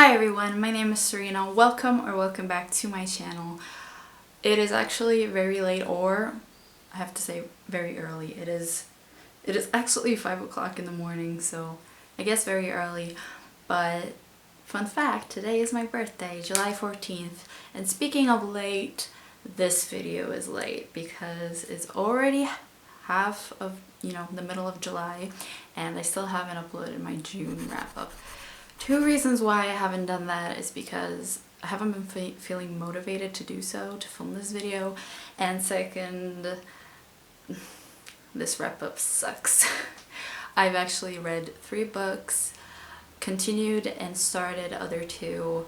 Hi everyone, my name is Serena. Welcome back to my channel. It is actually very late, or I have to say very early. It is actually 5 o'clock in the morning, so I guess very early. But fun fact, today is my birthday, July 14th. And speaking of late, this video is late because it's already half of, the middle of July, and I still haven't uploaded my June wrap-up. Two reasons why I haven't done that is because I haven't been feeling motivated to do so, to film this video, and second, this wrap-up sucks. I've actually read 3 books, continued and started other 2.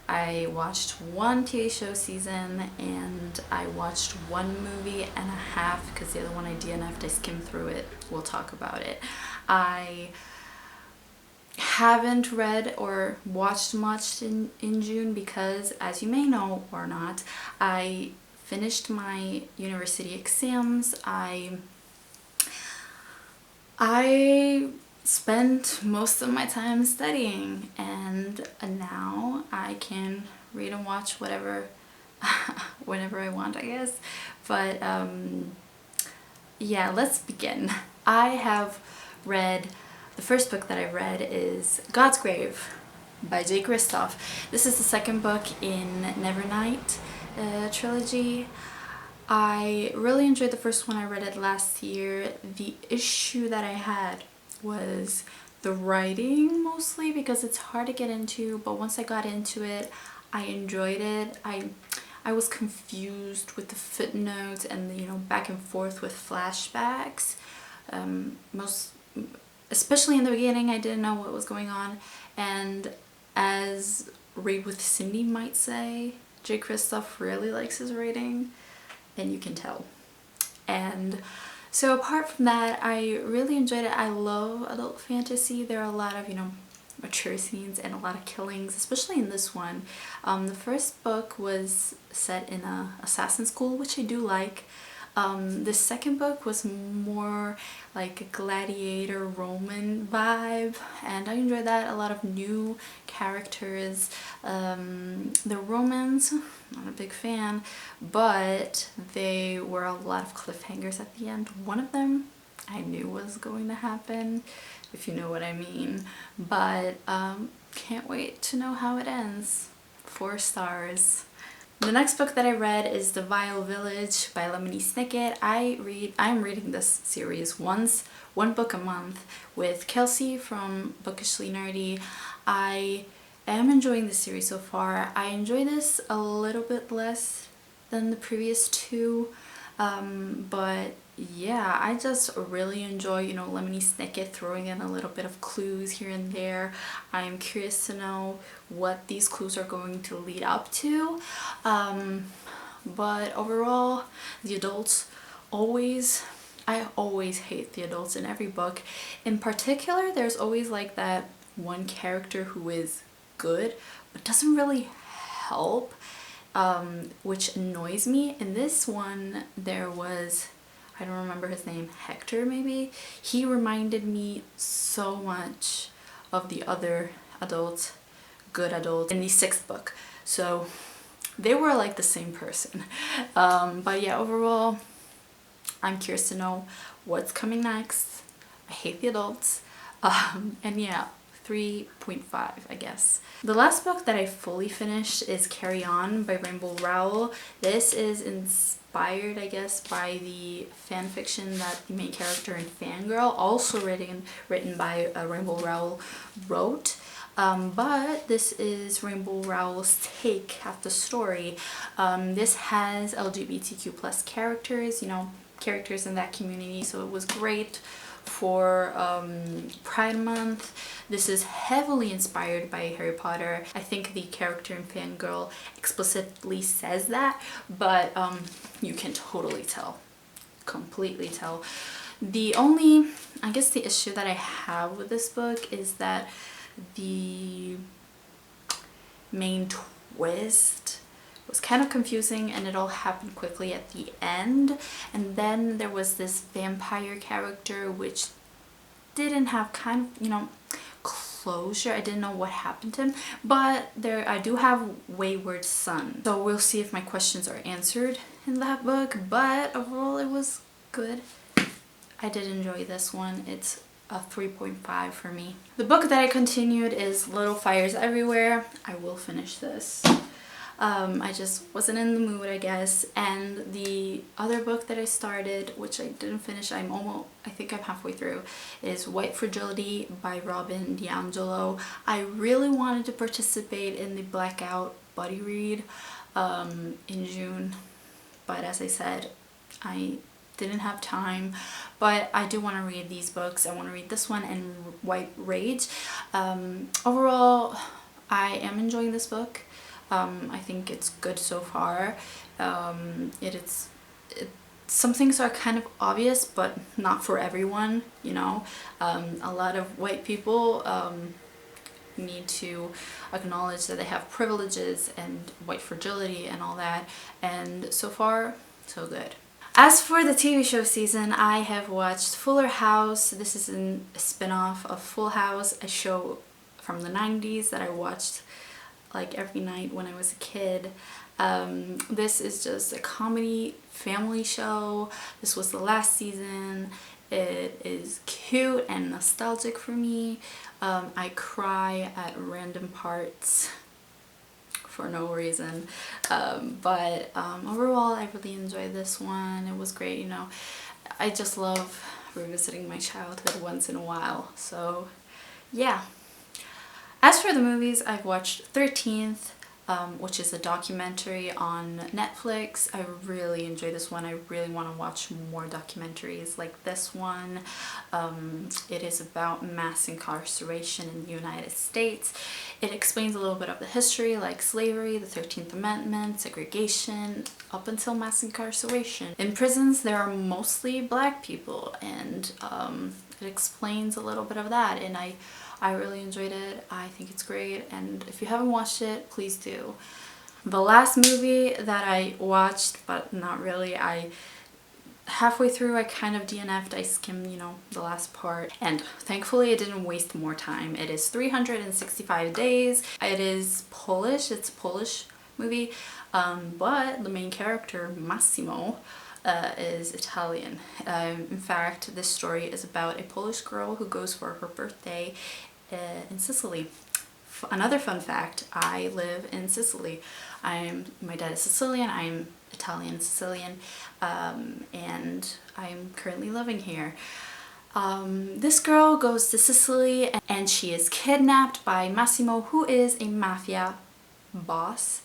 I watched 1 TV show season, and I watched 1 movie and a half because the other one I DNF'd. I skimmed through it. We'll talk about it. I haven't read or watched much in June because, as you may know or not, I finished my university exams. I spent most of my time studying, and now I can read and watch whatever whenever I want, I guess. But yeah, let's begin. I have read, the first book that I read is God's Grave by Jay Kristoff. This is the second book in Nevernight trilogy. I really enjoyed the first one. I read it last year. The issue that I had was the writing, mostly because it's hard to get into, but once I got into it, I enjoyed it. I was confused with the footnotes and the back and forth with flashbacks. Especially in the beginning, I didn't know what was going on, and as Read with Cindy might say, Jay Kristoff really likes his writing, and you can tell. And so apart from that, I really enjoyed it. I love adult fantasy. There are a lot of, mature scenes and a lot of killings, especially in this one. The first book was set in a assassin school, which I do like. The second book was more like a gladiator Roman vibe, and I enjoyed that. A lot of new characters. The Romans, not a big fan, but they were a lot of cliffhangers at the end. One of them I knew was going to happen, if you know what I mean, but can't wait to know how it ends. 4 stars. The next book that I read is The Vile Village by Lemony Snicket. I'm reading this series one book a month with Kelsey from Bookishly Nerdy. I am enjoying the series so far. I enjoy this a little bit less than the previous 2, but yeah, I just really enjoy, Lemony Snicket throwing in a little bit of clues here and there. I'm curious to know what these clues are going to lead up to. But overall, the adults I always hate the adults in every book. In particular, there's always like that one character who is good, but doesn't really help, which annoys me. In this one, there was, I don't remember his name, Hector maybe? He reminded me so much of the other adults, good adults, in the 6th book. So they were like the same person. But yeah, overall, I'm curious to know what's coming next. I hate the adults. And yeah, 3.5, I guess. The last book that I fully finished is Carry On by Rainbow Rowell. This is inspired, I guess, by the fan fiction that the main character in Fangirl, also written by Rainbow Rowell, wrote. But this is Rainbow Rowell's take at the story. This has LGBTQ plus characters, characters in that community, so it was great for Pride Month. This is heavily inspired by Harry Potter. I think the character in Fangirl explicitly says that, but you can totally tell, completely tell. The only, I guess, the issue that I have with this book is that the main twist was kind of confusing, and it all happened quickly at the end. And then there was this vampire character which didn't have kind of, closure. I didn't know what happened to him, but there I do have Wayward Son, so we'll see if my questions are answered in that book. But overall it was good. I did enjoy this one. It's a 3.5 for me. The book that I continued is Little Fires Everywhere. I will finish this. I just wasn't in the mood, I guess. And the other book that I started, which I didn't finish, I think I'm halfway through, is White Fragility by Robin DiAngelo. I really wanted to participate in the Blackout buddy read in June, but as I said, I didn't have time. But I do want to read these books. I want to read this one and White Rage. Overall, I am enjoying this book. I think it's good so far. Some things are kind of obvious, but not for everyone, you know. A lot of white people need to acknowledge that they have privileges and white fragility and all that, and so far, so good. As for the TV show season, I have watched Fuller House. This is a spin-off of Full House, a show from the 90s that I watched like every night when I was a kid. This is just a comedy family show. This was the last season. It is cute and nostalgic for me. I cry at random parts for no reason, but overall I really enjoyed this one. It was great, you know. I just love revisiting my childhood once in a while, so yeah. As for the movies, I've watched 13th, which is a documentary on Netflix. I really enjoyed this one. I really want to watch more documentaries like this one. It is about mass incarceration in the United States. It explains a little bit of the history, like slavery, the 13th Amendment, segregation, up until mass incarceration. In prisons, there are mostly black people, and it explains a little bit of that, and I really enjoyed it. I think it's great, and if you haven't watched it, please do. The last movie that I watched, but not really, halfway through I kind of DNF'd. I skimmed, you know, the last part, and thankfully I didn't waste more time. It is 365 Days. It is Polish. It's a Polish movie, but the main character, Massimo, is Italian. In fact, this story is about a Polish girl who goes for her birthday in Sicily. Another fun fact, I live in Sicily. My dad is Sicilian, I'm Italian Sicilian, and I'm currently living here. This girl goes to Sicily and she is kidnapped by Massimo, who is a mafia boss.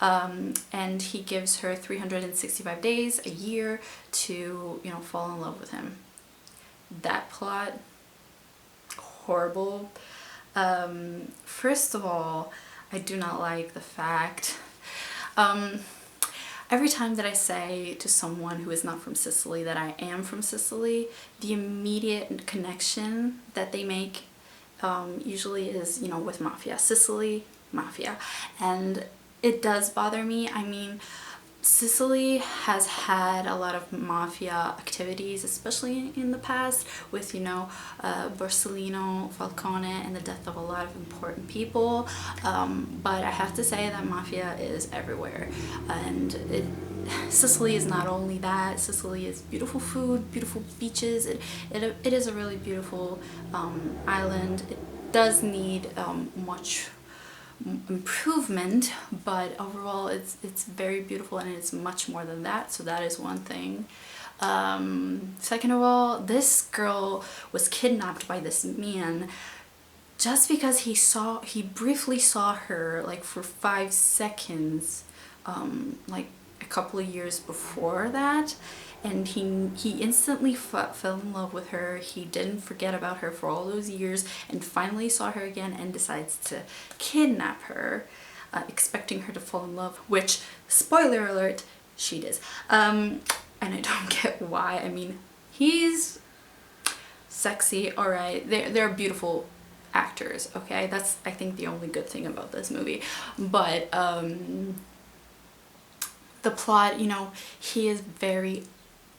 And he gives her 365 days, a year, to, you know, fall in love with him. That plot, horrible. First of all, I do not like the fact, every time that I say to someone who is not from Sicily that I am from Sicily, the immediate connection that they make usually is, you know, with mafia. Sicily, mafia. And it does bother me. I mean, Sicily has had a lot of mafia activities, especially in the past, with, you know, Borsellino, Falcone, and the death of a lot of important people. But I have to say that mafia is everywhere, and Sicily is not only that. Sicily is beautiful food, beautiful beaches. It is a really beautiful island. It does need much improvement, but overall it's very beautiful, and it's much more than that, so that is one thing. Second of all, this girl was kidnapped by this man just because he briefly saw her like for 5 seconds like a couple of years before that, and he instantly fell in love with her. He didn't forget about her for all those years, and finally saw her again and decides to kidnap her, expecting her to fall in love, which, spoiler alert, she does. And I don't get why. I mean, he's sexy, alright, they're beautiful actors, okay? That's, I think, the only good thing about this movie. But the plot, you know, he is very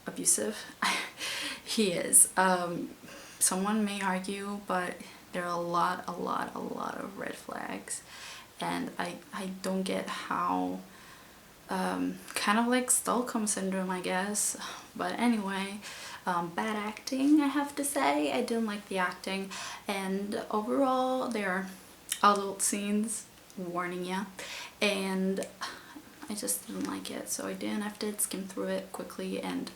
abusive. He is. Someone may argue, but There are a lot of red flags, and I don't get how, kind of like Stockholm syndrome, I guess. But anyway, bad acting, I have to say. I didn't like the acting, and overall there are adult scenes, warning ya, and I just didn't like it, so I did skim through it quickly, and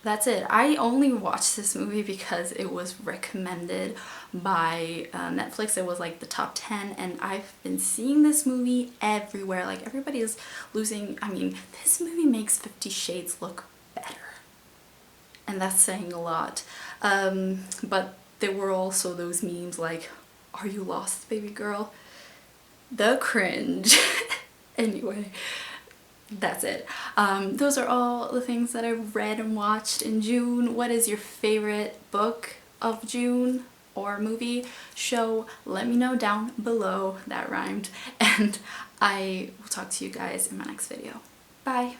that's it. I only watched this movie because it was recommended by Netflix. It was like the top 10, and I've been seeing this movie everywhere. Like, everybody is losing, I mean, this movie makes 50 Shades look better, and that's saying a lot. But there were also those memes like, "Are you lost, baby girl?" The cringe. Anyway, that's it. Those are all the things that I read and watched in June. What is your favorite book of June or movie, show? Let me know down below. That rhymed. And I will talk to you guys in my next video. Bye.